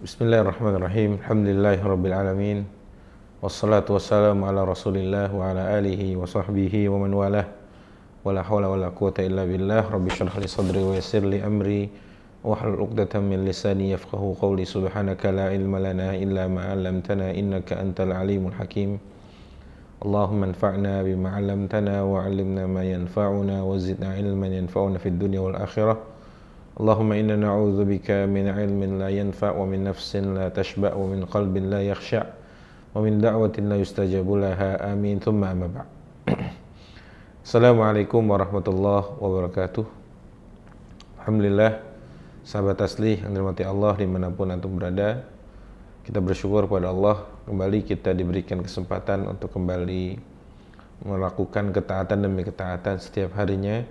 Bismillahirrahmanirrahim. Alhamdulillahirabbil alamin. Wassalatu wassalamu ala Rasulillah wa ala alihi wa sahbihi wa man walah. Wala haula wala quwata illa billah. Rabbi shrah li sadri wa yassir li amri wahlul 'uqdatam min lisani yafqahu qawli. Subhanaka la ilma lana illa ma 'allamtana innaka antal alimul hakim. Allahumma anfa'na bima 'allamtana wa 'allimna ma yanfa'una wa zidna ilman yanfa'una fid dunya wal akhirah. Allahumma inna na'udzubika min ilmin la yanfa' wa min nafsin la tashba' wa min qalbin la yakhsha' wa min da'watin la yustajabu laha. Amin. Thumma amma ba'd. Assalamualaikum warahmatullahi wabarakatuh. Alhamdulillah, sahabat asli yang dirahmati Allah dimanapun antum berada, kita bersyukur kepada Allah kembali kita diberikan kesempatan untuk kembali melakukan ketaatan demi ketaatan setiap harinya,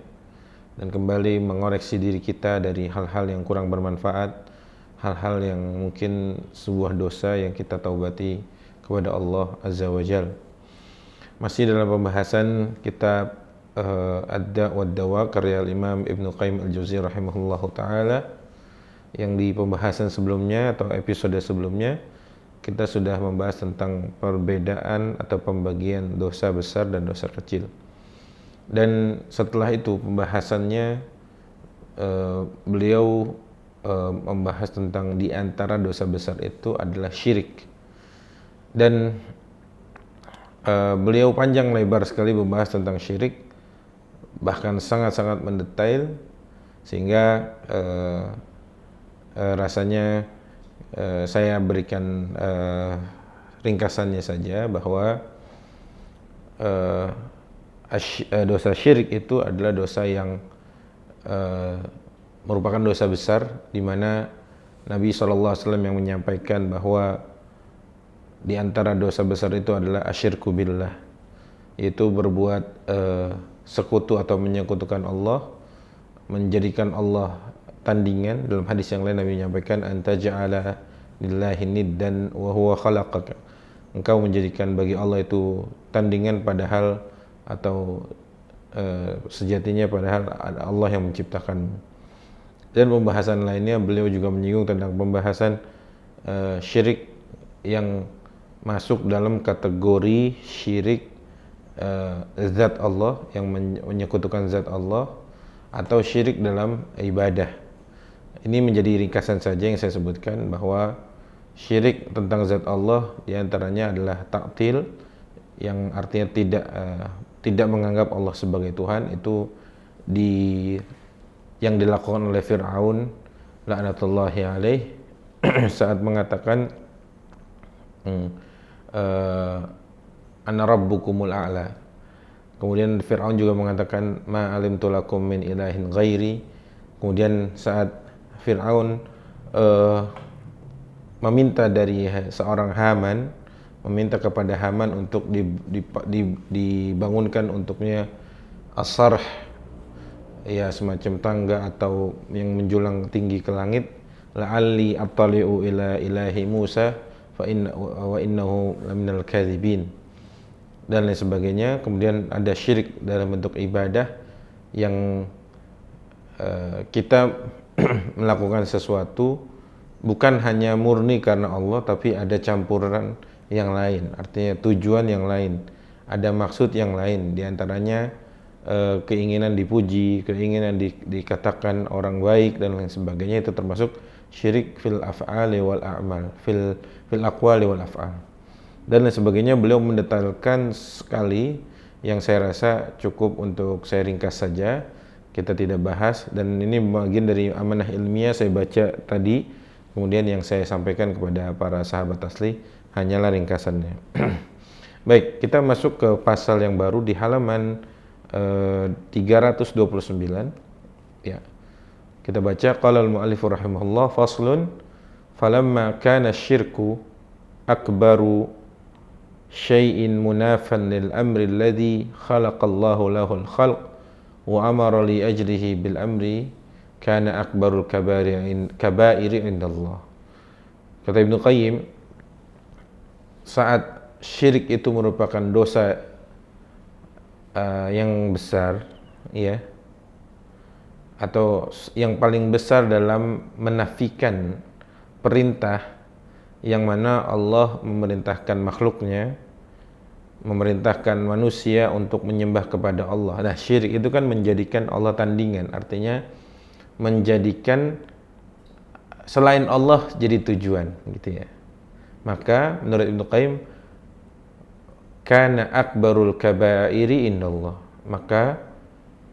dan kembali mengoreksi diri kita dari hal-hal yang kurang bermanfaat, hal-hal yang mungkin sebuah dosa yang kita taubati kepada Allah Azza wa Jal. Masih dalam pembahasan kitab Ad-Da' wad Dawa karya Imam Ibnu Qayyim Al-Jauziyah rahimahullahu ta'ala, yang di pembahasan sebelumnya atau episode sebelumnya kita sudah membahas tentang perbedaan atau pembagian dosa besar dan dosa kecil. Dan setelah itu pembahasannya beliau membahas tentang di antara dosa besar itu adalah syirik. Dan beliau panjang lebar sekali membahas tentang syirik, bahkan sangat-sangat mendetail, sehingga rasanya saya berikan ringkasannya saja bahwa dosa syirik itu adalah dosa yang merupakan dosa besar, di mana Nabi SAW yang menyampaikan bahwa di antara dosa besar itu adalah asyirku billah, yaitu berbuat sekutu atau menyekutukan Allah, menjadikan Allah tandingan. Dalam hadis yang lain Nabi menyampaikan, anta ja'ala lillahi niddan wa huwa khalaqaka, engkau menjadikan bagi Allah itu tandingan padahal atau sejatinya padahal Allah yang menciptakan. Dan pembahasan lainnya beliau juga menyinggung tentang pembahasan syirik yang masuk dalam kategori syirik zat Allah, yang menyekutukan zat Allah, atau syirik dalam ibadah. Ini menjadi ringkasan saja yang saya sebutkan, bahwa syirik tentang zat Allah diantaranya adalah ta'til, yang artinya tidak menganggap Allah sebagai Tuhan. Itu yang dilakukan oleh Fir'aun laknatullahi alaih saat mengatakan ana rabbukumul a'la. Kemudian Fir'aun juga mengatakan ma alimtu lakum min ilahin ghairi. Kemudian saat Fir'aun meminta dari seorang Haman, meminta kepada Haman untuk dibangunkan untuknya as-sarh, ya semacam tangga atau yang menjulang tinggi ke langit, la'alli attali'u ila ilahi Musa wa innahu laminal kadzibin, dan lain sebagainya. Kemudian ada syirik dalam bentuk ibadah, yang kita melakukan sesuatu bukan hanya murni karena Allah, tapi ada campuran yang lain, artinya tujuan yang lain, ada maksud yang lain, diantaranya keinginan dipuji, keinginan dikatakan orang baik, dan lain sebagainya. Itu termasuk syirik fil af'ali wal a'mal, fil aqwali wal af'al, dan lain sebagainya. Beliau mendetailkan sekali, yang saya rasa cukup untuk saya ringkas saja, kita tidak bahas. Dan ini bagian dari amanah ilmiah saya baca tadi, kemudian yang saya sampaikan kepada para sahabat asli hanyalah ringkasannya. Baik, kita masuk ke pasal yang baru di halaman 329. Ya. Kita baca, qala al-mu'allif rahimahullah, faslun falamma kana asy-syirku akbaru syai'in munafan lil amri alladhi khalaqallahu lahul khalq wa amara li ajlihi bil amri kana akbarul kabairi indallah. Kata Ibnu Qayyim, saat syirik itu merupakan dosa yang besar, ya, atau yang paling besar dalam menafikan perintah yang mana Allah memerintahkan makhluknya, memerintahkan manusia untuk menyembah kepada Allah. Nah, syirik itu kan menjadikan Allah tandingan, artinya menjadikan selain Allah jadi tujuan, gitu ya. Maka menurut Ibnu Qayyim, kana akbarul kabairi indallah, maka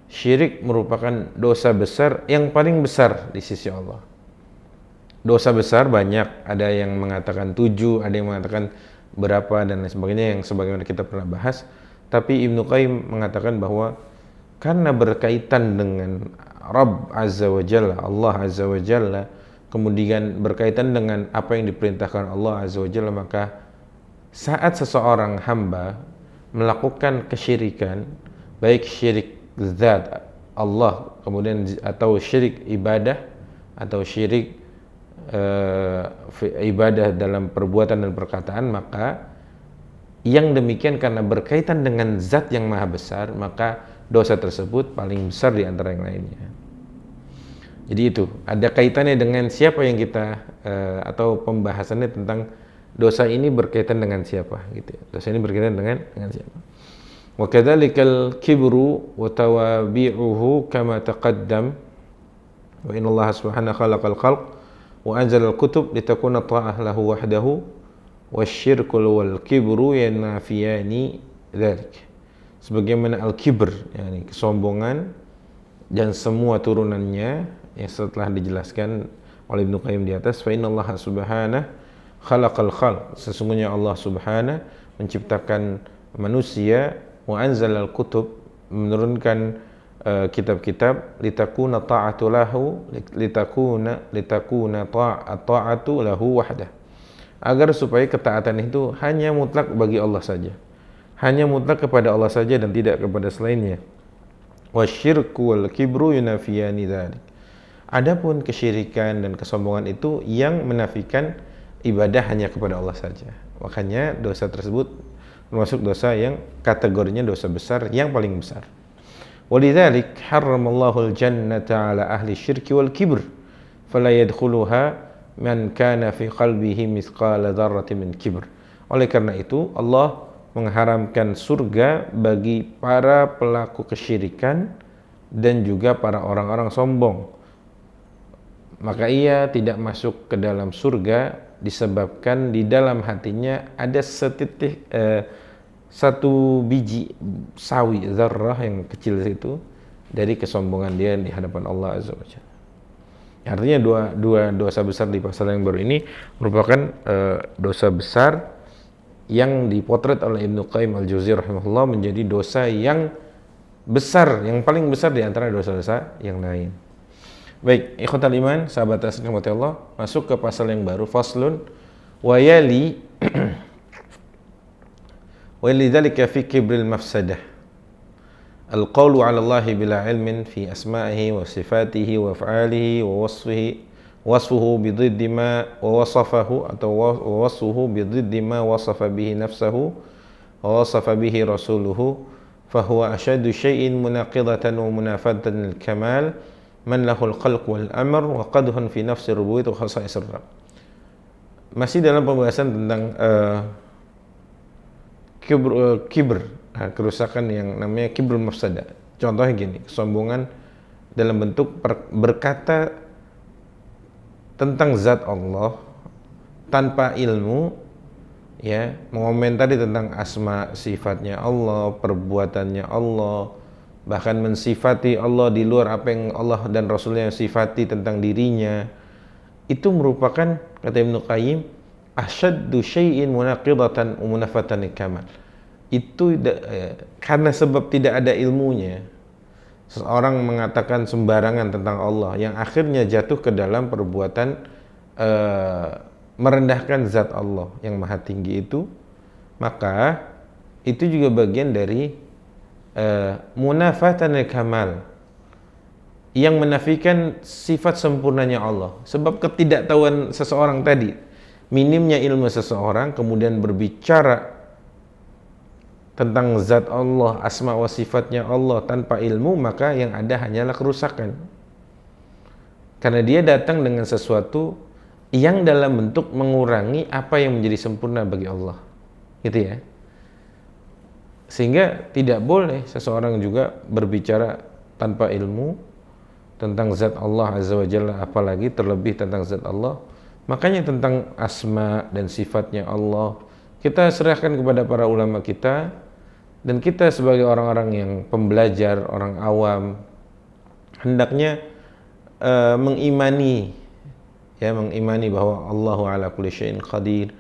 syirik merupakan dosa besar yang paling besar di sisi Allah. Dosa besar banyak, ada yang mengatakan 7, ada yang mengatakan berapa dan lain sebagainya, yang sebagaimana kita pernah bahas. Tapi Ibnu Qayyim mengatakan bahwa karena berkaitan dengan Rabb Azza wa Jalla, Allah Azza wa Jalla, kemudian berkaitan dengan apa yang diperintahkan Allah Azza wa Jalla, maka saat seseorang hamba melakukan kesyirikan, baik syirik zat Allah, kemudian atau syirik ibadah, atau syirik ibadah dalam perbuatan dan perkataan, maka yang demikian karena berkaitan dengan zat yang maha besar, maka dosa tersebut paling besar di antara yang lainnya. Jadi itu ada kaitannya dengan siapa yang kita atau pembahasannya tentang dosa ini berkaitan dengan siapa, gitu ya. Dosa ini berkaitan dengan siapa. Wa kadzalikal kibru wa tawabi'uhu kama taqaddam, wa inna Allah subhanahu khalaqal khalq wa anzalal kutub litakuna ta'ah lahu wahdahu wasyirku wal kibru yanafiyani dzalik. Sebagaimana al-kibr, yakni kesombongan dan semua turunannya yang setelah dijelaskan oleh Ibnu Qayyim di atas, fa innallaha subhanahu khalaqal khalq, sesungguhnya Allah subhanahu menciptakan manusia, wa anzalal kutub, menurunkan kitab-kitab, litakuna ta'atu lahu, litakuna ta'atu lahu wahdah, agar supaya ketaatan itu hanya mutlak bagi Allah saja, hanya mutlak kepada Allah saja dan tidak kepada selainnya. Wasyirku wal kibru yunafiyani dzalik. Adapun kesyirikan dan kesombongan itu yang menafikan ibadah hanya kepada Allah saja. Makanya dosa tersebut termasuk dosa yang kategorinya dosa besar yang paling besar. Walidzalik harramallahu al-jannata 'ala ahli syirki wal kibr fala yadkhuluha man kana fi qalbihi mithqala dzarratin min kibr. Oleh karena itu Allah mengharamkan surga bagi para pelaku kesyirikan dan juga para orang-orang sombong. Maka ia tidak masuk ke dalam surga disebabkan di dalam hatinya ada satu biji sawi zarrah yang kecil itu dari kesombongan dia di hadapan Allah Azza wa Jalla. Artinya dua dosa besar di pasal yang baru ini merupakan dosa besar yang dipotret oleh Ibnu Qayyim al-Jauziyah rahimahullah menjadi dosa yang besar, yang paling besar di antara dosa-dosa yang lain. Baik, ikhwatal iman, sahabat rahmati Allah, masuk ke pasal yang baru, faslun wa yali wa lidzalika fi kibril mafsadah al-qawlu 'ala Allah bila ilmin fi asma'ihi wa sifatihi wa af'alihi wa wasfuhu bididdi ma wa wasafahu atau wasfuhu bididdi ma wasafa bihi nafsuhu wa wasafa bihi rasuluhu fahuwa ashaddu syai'in munaqidatan wa munafatan al-kamal man lahul khalq wal amr wa qadhun fi nafsi rububiyyah wa khasa'isir rabb. Masih dalam pembahasan tentang kibr, kerusakan yang namanya kibrul mafsada. Contohnya gini, kesombongan dalam bentuk berkata tentang zat Allah tanpa ilmu, ya, mengomentari tentang asma sifatnya Allah, perbuatannya Allah, bahkan mensifati Allah di luar apa yang Allah dan Rasulnya sifati tentang dirinya. Itu merupakan, kata Ibnu Qayyim, asyaddu syai'in munaqidatan wa munafatan kamal. Itu karena sebab tidak ada ilmunya, seseorang mengatakan sembarangan tentang Allah yang akhirnya jatuh ke dalam perbuatan merendahkan zat Allah yang maha tinggi itu, maka itu juga bagian dari munafatan kamal, yang menafikan sifat sempurnanya Allah. Sebab ketidaktahuan seseorang tadi, minimnya ilmu seseorang, kemudian berbicara tentang zat Allah, asma wa sifatnya Allah tanpa ilmu, maka yang ada hanyalah kerusakan. Karena dia datang dengan sesuatu yang dalam bentuk mengurangi apa yang menjadi sempurna bagi Allah, gitu ya. Sehingga tidak boleh seseorang juga berbicara tanpa ilmu tentang zat Allah Azza wa Jalla, apalagi terlebih tentang zat Allah. Makanya tentang asma dan sifatnya Allah, kita serahkan kepada para ulama kita, dan kita sebagai orang-orang yang pembelajar, orang awam, hendaknya mengimani bahwa Allahu ala kulli syai'in qadir.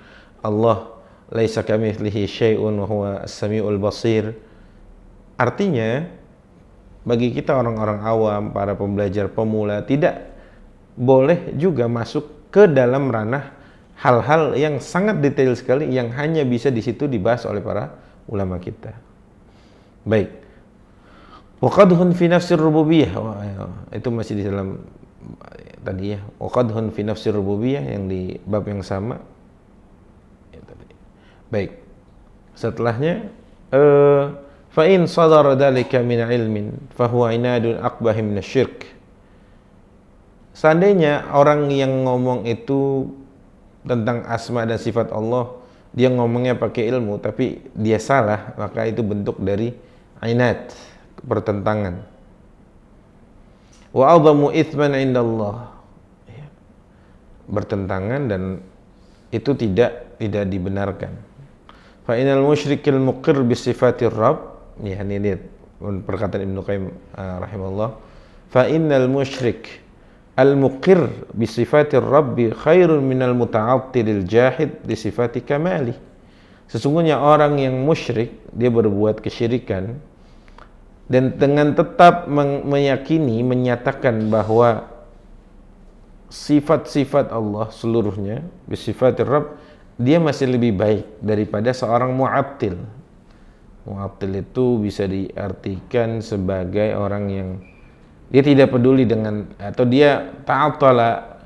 Allah laisa kamitslihi syai'un wa huwa as-sami'ul basir. Artinya bagi kita orang-orang awam, para pembelajar pemula, tidak boleh juga masuk ke dalam ranah hal-hal yang sangat detail sekali yang hanya bisa di situ dibahas oleh para ulama kita. Baik. Waqadhun fi nafsir rububiyah, itu masih di dalam tadi ya. Waqadhun fi nafsir rububiyah yang di bab yang sama. Baik. Setelahnya fa in sadara dzalika min ilmin fa huwa inadun aqbah min asyirk. Seandainya orang yang ngomong itu tentang asma dan sifat Allah, dia ngomongnya pakai ilmu tapi dia salah, maka itu bentuk dari inad, pertentangan. Wa a'dhamu itsman 'indallah, bertentangan, dan itu tidak dibenarkan. Fa innal musyrikil muqir bi sifatir rabb, ya ini lihat perkataan Ibnu Qayyim rahimahullah, fa innal musyrik al-muqir bi sifatir rabbi khairun minal muta'attilil jahid di sifati kamali. Sesungguhnya orang yang musyrik, dia berbuat kesyirikan dan dengan tetap meyakini, menyatakan bahwa sifat-sifat Allah seluruhnya bisifatir Rabb, dia masih lebih baik daripada seorang mu'attil. Mu'attil itu bisa diartikan sebagai orang yang dia tidak peduli dengan, atau dia ta'attala,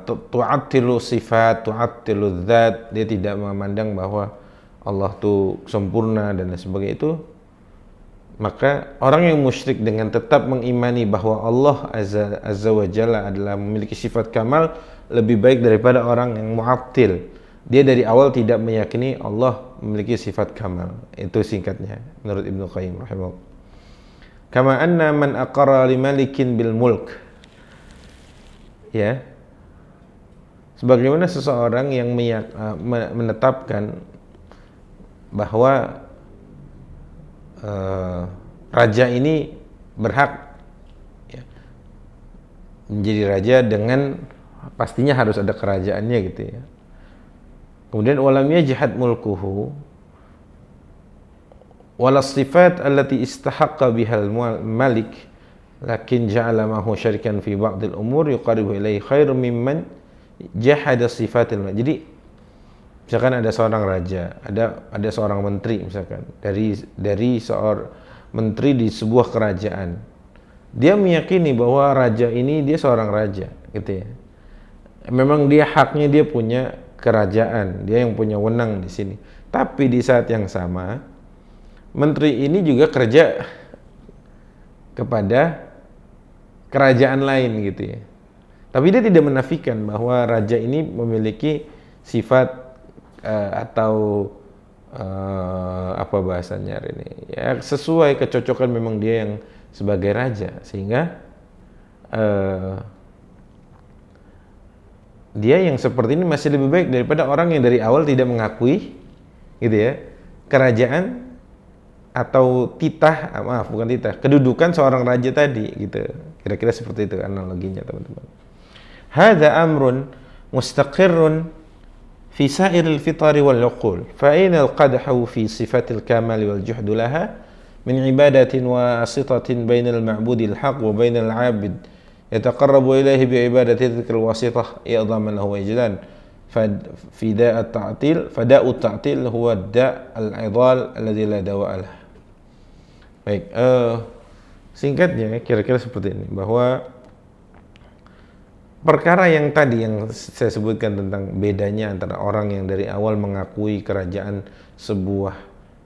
tu'attilu sifat, tu'attilu dzat, dia tidak memandang bahwa Allah itu sempurna dan lain sebagainya. Itu maka orang yang musyrik dengan tetap mengimani bahwa Allah Azza wa Jalla adalah memiliki sifat kamal, lebih baik daripada orang yang mu'attil. Dia dari awal tidak meyakini Allah memiliki sifat kamal. Itu singkatnya menurut Ibnu Qayyim rahimahullah. Kama anna man aqarra li malikin bil mulk, ya, sebagaimana seseorang yang menetapkan bahwa raja ini berhak, ya, menjadi raja dengan pastinya harus ada kerajaannya gitu ya. Kemudian walam yajhad mulkuhu wala sifat allati istahaqqa bihal malik lakin ja'ala mahu syarikan fi ba'dil umur yuqaribu ilaihi khairum mimman jahada sifatil malik. Jadi misalkan ada seorang raja, ada seorang menteri misalkan, dari seorang menteri di sebuah kerajaan. Dia meyakini bahwa raja ini dia seorang raja gitu ya. Memang dia haknya, dia punya kerajaan, dia yang punya wewenang di sini. Tapi di saat yang sama, menteri ini juga kerja kepada kerajaan lain gitu ya. Tapi dia tidak menafikan bahwa raja ini memiliki sifat atau apa bahasanya hari ini, ya, sesuai kecocokan memang dia yang sebagai raja, sehingga dia yang seperti ini masih lebih baik daripada orang yang dari awal tidak mengakui gitu ya kerajaan atau kedudukan seorang raja tadi gitu. Kira-kira seperti itu analoginya teman-teman. Hadza amrun mustaqirrun fi sa'iril fitari wal uqul fa aina al-qadhu fi sifatil kamal wal juhd laha min ibadatin wasitatin bainal ma'budil haqq wa bainal 'abid yataqarrabu ilayhi bi ibadati dzikr wasitah i'dhaman lahu ijlan fada'u at-ta'til huwa da' al-'idhal alladhi la dawa'a lah. Baik, singkatnya kira-kira seperti ini, bahwa perkara yang tadi yang saya sebutkan tentang bedanya antara orang yang dari awal mengakui kerajaan sebuah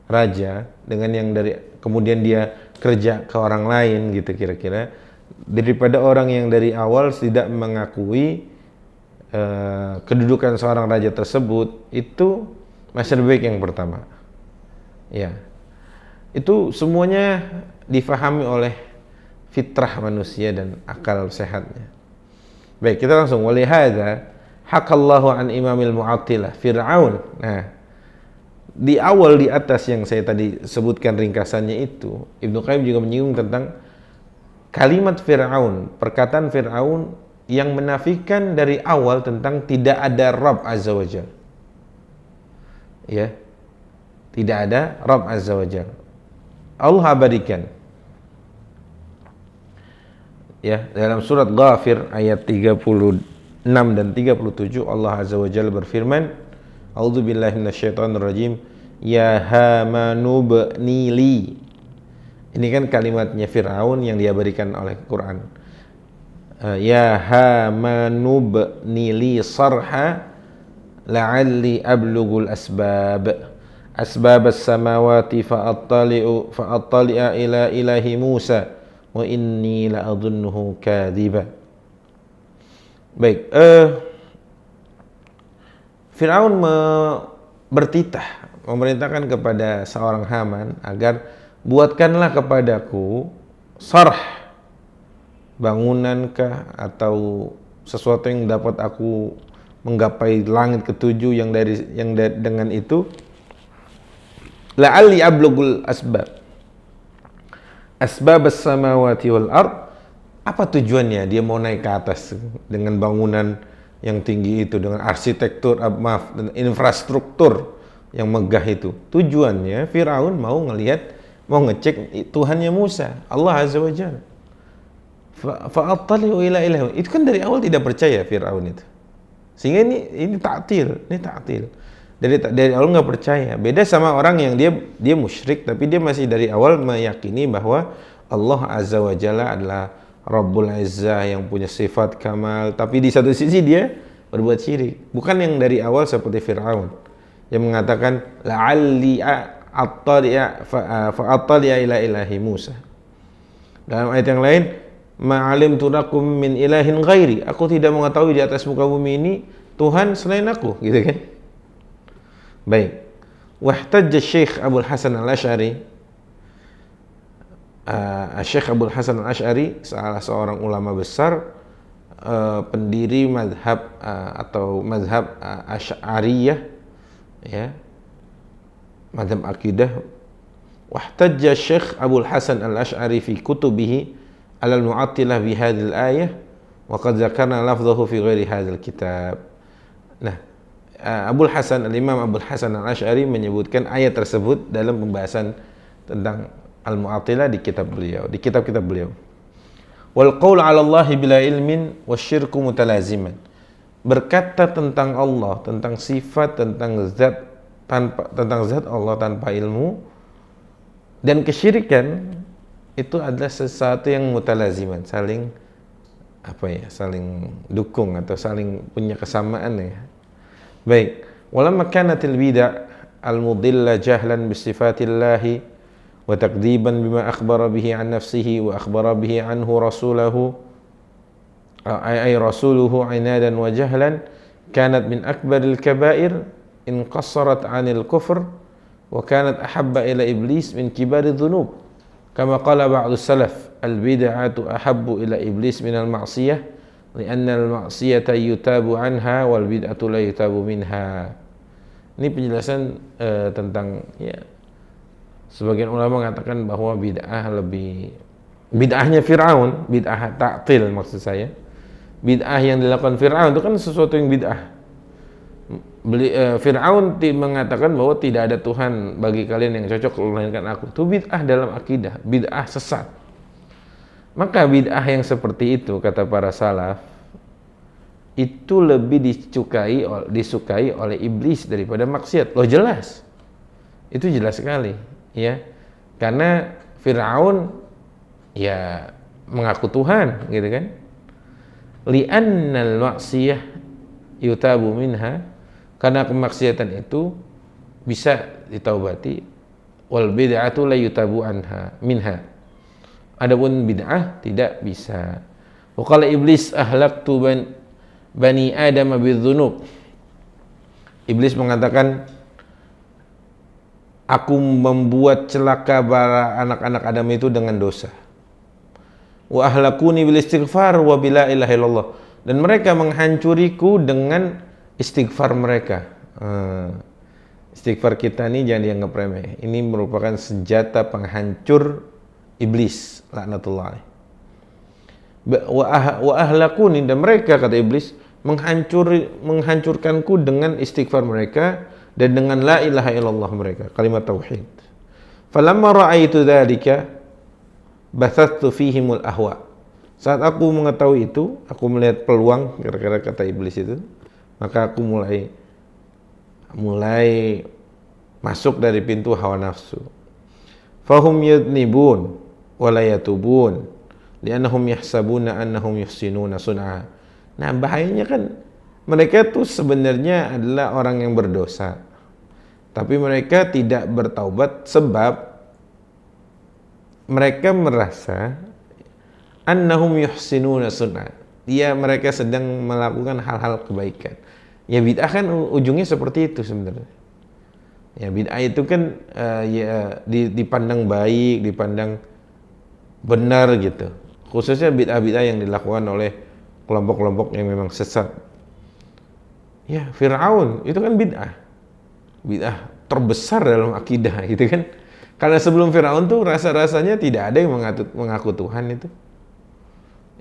raja dengan yang dari kemudian dia kerja ke orang lain gitu, kira-kira daripada orang yang dari awal tidak mengakui kedudukan seorang raja tersebut, itu masih lebih baik yang pertama. Ya, itu semuanya difahami oleh fitrah manusia dan akal sehatnya. Baik, kita langsung walihada hakallahu an imamil mu'attilah Fir'aun. Nah, di awal di atas yang saya tadi sebutkan ringkasannya itu, Ibnu Qayyim juga menyinggung tentang kalimat Fir'aun, perkataan Fir'aun yang menafikan dari awal tentang tidak ada Rabb Azza wa Jalla. Ya, tidak ada Rabb Azza wa Jalla. Allah abadikan. Ya, dalam surat Ghafir ayat 36 dan 37 Allah Azza wa Jalla berfirman, A'udzubillahi minasyaitonirrajim, ya Hamanu bnili. Ini kan kalimatnya Fir'aun yang diabadikan oleh Quran. Ya Hamanu bnili sarha la'alli ablughul asbab as-samawati fa'attali'a ila ilahi Musa wa inni la'adhunnuhu kadhiba. Baik, Fir'aun bertitah memerintahkan kepada seorang Haman agar buatkanlah kepadaku sarh, bangunankah atau sesuatu yang dapat aku menggapai langit ketujuh yang dengan itu la'alli ablughul asbab as-samawati wal ard. Apa tujuannya dia mau naik ke atas dengan bangunan yang tinggi itu, dengan arsitektur dan infrastruktur yang megah itu? Tujuannya Firaun mau ngecek Tuhannya Musa, Allah Azza wa Jalla. Fa'attali'u ila ilahi. Itu kan dari awal tidak percaya Firaun itu. Sehingga ini ta'til. Dari awal nggak percaya. Beda sama orang yang dia musyrik tapi dia masih dari awal meyakini bahwa Allah Azza wa Jalla adalah Rabbul Izzah yang punya sifat kamal, tapi di satu sisi dia berbuat syirik. Bukan yang dari awal seperti Fir'aun yang mengatakan la'alli fa'attali'a ila ilahi Musa. Dalam ayat yang lain, ma'alimtu lakum min ilahin ghairi, aku tidak mengetahui di atas muka bumi ini Tuhan selain aku, gitu kan? Baik. Wahtajja Syekh Abdul Hasan Al-Asy'ari, Syekh Abdul Hasan Al-Asy'ari, salah seorang ulama besar, pendiri mazhab atau mazhab Asy'ariyah, ya, mazhab akidah. Wahtajja Syekh Abdul Hasan Al-Asy'ari fi kutubihi ala al-mu'attilah bi hadhihi al-ayah wa qad dzakarna lafdhahu fi ghairi hadzal kitab. Nah, Al-Imam Abdul Hasan Al-Asy'ari menyebutkan ayat tersebut dalam pembahasan tentang Al-Mu'attilah di kitab-kitab beliau. Wal qaul 'ala Allahi bila ilmin wasyirku mutalaziman. Berkata tentang Allah, tentang sifat, tentang zat Allah tanpa ilmu dan kesyirikan itu adalah sesuatu yang mutalaziman, saling dukung atau saling punya kesamaan, ya. Baik, walamma kanatil bid'ah al-mudilla jahlan bi sifatillahi wa takdziban bima akhbara bihi an nafsihi wa akhbara bihi anhu rasuluhu inadan wa jahlan kanat min akbaril kaba'ir in qassarat 'anil kufr wa kanat ahabba ila iblis min kibaridz dzunub kama qala ba'du salaf al-bid'atu ahabbu ila iblis min al-ma'siyah li'anna al-ma'siyata yutabu anha wal bid'atu la yutabu minha. Ini penjelasan tentang, ya, sebagian ulama mengatakan bahwa bid'ahnya Fir'aun, bid'ah ta'til maksud saya. Bid'ah yang dilakukan Fir'aun itu kan sesuatu yang bid'ah. Fir'aun mengatakan bahwa tidak ada Tuhan bagi kalian yang cocok melainkan aku. Itu bid'ah dalam akidah, bid'ah sesat. Maka bid'ah yang seperti itu, kata para salaf, itu lebih disukai oleh iblis daripada maksiat. Loh, jelas. Itu jelas sekali, ya. Karena Fir'aun ya mengaku Tuhan, gitu kan. Li'annal ma'siyah yutabu minha, karena kemaksiatan itu bisa ditaubati, wal bid'atu la yutabu minha. Adapun bid'ah tidak bisa. Wa qala iblis ahlaktu bani Adam bidzunub. Iblis mengatakan, aku membuat celaka para anak-anak Adam itu dengan dosa. Wa ahlakuni bil istighfar wa bila ilaha illallah. Dan mereka menghancuriku dengan istighfar mereka. Istighfar kita ini jangan dianggap remeh. Ini merupakan senjata penghancur iblis, laknatullah. Wa ahlakuni, dan mereka, kata iblis, menghancurkanku dengan istighfar mereka dan dengan la ilaha illallah mereka, kalimat tauhid. Falamma ra'aitu dzalika bathattu fihimul ahwa. Saat aku mengetahui itu, aku melihat peluang, kira-kira kata iblis itu, maka aku mulai masuk dari pintu hawa nafsu. Fahum yudnibun wa la yatubun li'annahum yahsabuna annahum yuhsinuna sun'a. Nah, bahayanya kan mereka tuh sebenarnya adalah orang yang berdosa, tapi mereka tidak bertaubat sebab mereka merasa annahum yuhsinuna sun'a. Mereka sedang melakukan hal-hal kebaikan. Ya, bid'ah kan ujungnya seperti itu sebenarnya. Ya, bid'ah itu kan dipandang baik, dipandang benar gitu. Khususnya bid'ah-bid'ah yang dilakukan oleh kelompok-kelompok yang memang sesat. Ya, Fir'aun itu kan bid'ah terbesar dalam akidah gitu kan. Karena sebelum Fir'aun tuh rasa-rasanya tidak ada yang mengaku Tuhan itu.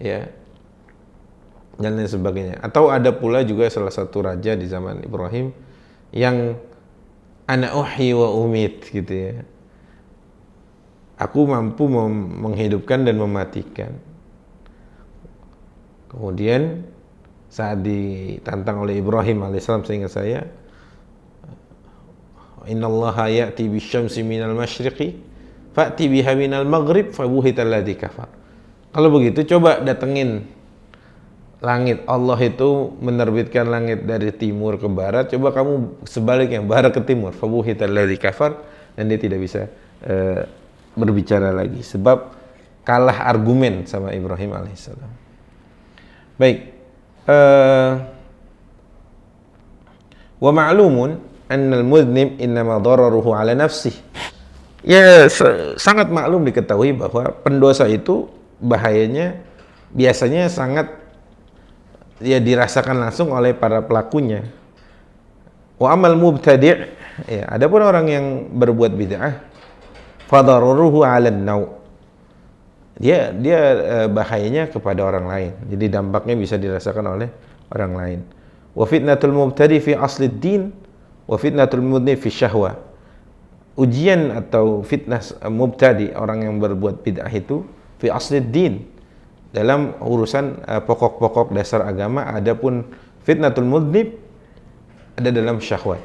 Ya, dan lain sebagainya. Atau ada pula juga salah satu raja di zaman Ibrahim yang ana uhyi wa umit gitu ya. Aku mampu menghidupkan dan mematikan. Kemudian saat ditantang oleh Ibrahim alaihissalam, seingat saya, innallaha ya'ti bisyamsi minal masyriqi fa'ti biha minal maghrib fabuhital ladzi kafar. Kalau begitu coba datengin langit. Allah itu menerbitkan langit dari timur ke barat, coba kamu sebaliknya, barat ke timur, fabuhital ladzi kafar, dan dia tidak bisa berbicara lagi sebab kalah argumen sama Ibrahim alaihissalam. Baik, wa ma'lumun annal mudhnib innama dararuhu ala nafsih. Ya, sangat maklum diketahui bahwa pendosa itu bahayanya biasanya sangat dirasakan langsung oleh para pelakunya. Wa amal mubtadi', ya, adapun orang yang berbuat bid'ah, fadaruruhu 'alan naw. Dia bahayanya kepada orang lain. Jadi dampaknya bisa dirasakan oleh orang lain. Wa fitnatul mubtadi fi aslid din wa fitnatul mudnib fi syahwa. Ujian atau fitnah mubtadi, orang yang berbuat bid'ah itu, fi aslid din, dalam urusan pokok-pokok dasar agama. Adapun fitnatul mudnib ada dalam syahwat.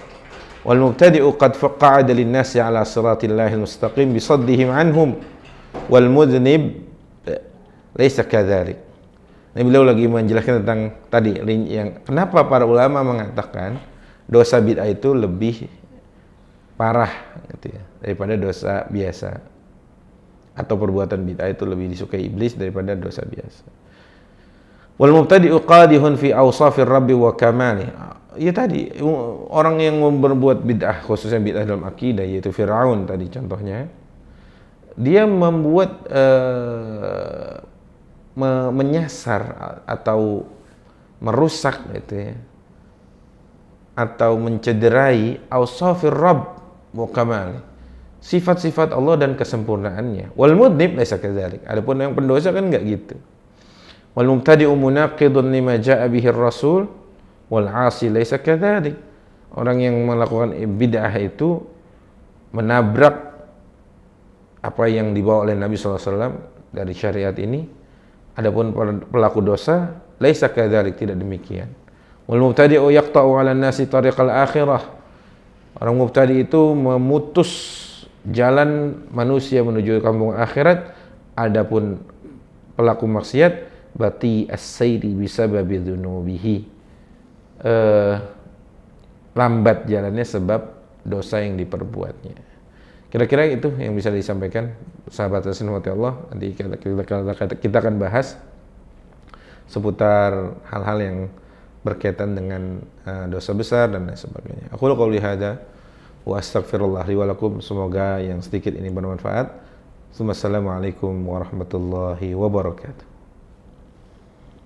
Wal mubtadi'u qad qa'ada lin-nasi 'ala siratillahil mustaqim bi saddihim 'anhum wal mudnib laisa kadzalik. Ini beliau lagi menjelaskan tentang tadi yang kenapa para ulama mengatakan dosa bid'ah itu lebih parah gitu ya, daripada dosa biasa, atau perbuatan bid'ah itu lebih disukai iblis daripada dosa biasa. Wal mubtadi'u qadihun fi awsafir rabbi wa kamali. Ya tadi, orang yang berbuat bid'ah, khususnya bid'ah dalam akidah, yaitu Fir'aun tadi contohnya, dia membuat menyasar atau merusak gitu ya, atau mencederai awsafir rabb wa kamali, sifat-sifat Allah dan kesempurnaannya. Wal mudnib laisa kadzalik. Adapun yang pendosa kan enggak gitu. Wal mubtadi'u munaqidun lima jaa'a bihi ar-rasul wal 'asi laisa kadzalik. Orang yang melakukan bid'ah itu menabrak apa yang dibawa oleh Nabi SAW dari syariat ini. Adapun pelaku dosa laisa kadzalik, tidak demikian. Wal mubtadi'u yaqta'u 'ala an-nasi tariqal akhirah. Orang mubtadi itu memutus jalan manusia menuju kampung akhirat. Adapun pelaku maksiat bati as-sayri bisababi dzunubihi, lambat jalannya sebab dosa yang diperbuatnya. Kira-kira itu yang bisa disampaikan sahabat rahmati Allah. Nanti kita akan bahas seputar hal-hal yang berkaitan dengan dosa besar dan lain sebagainya. Aku qouli hadza wa astaghfirullah li wa lakum. Semoga yang sedikit ini bermanfaat. Wassalamualaikum warahmatullahi wabarakatuh.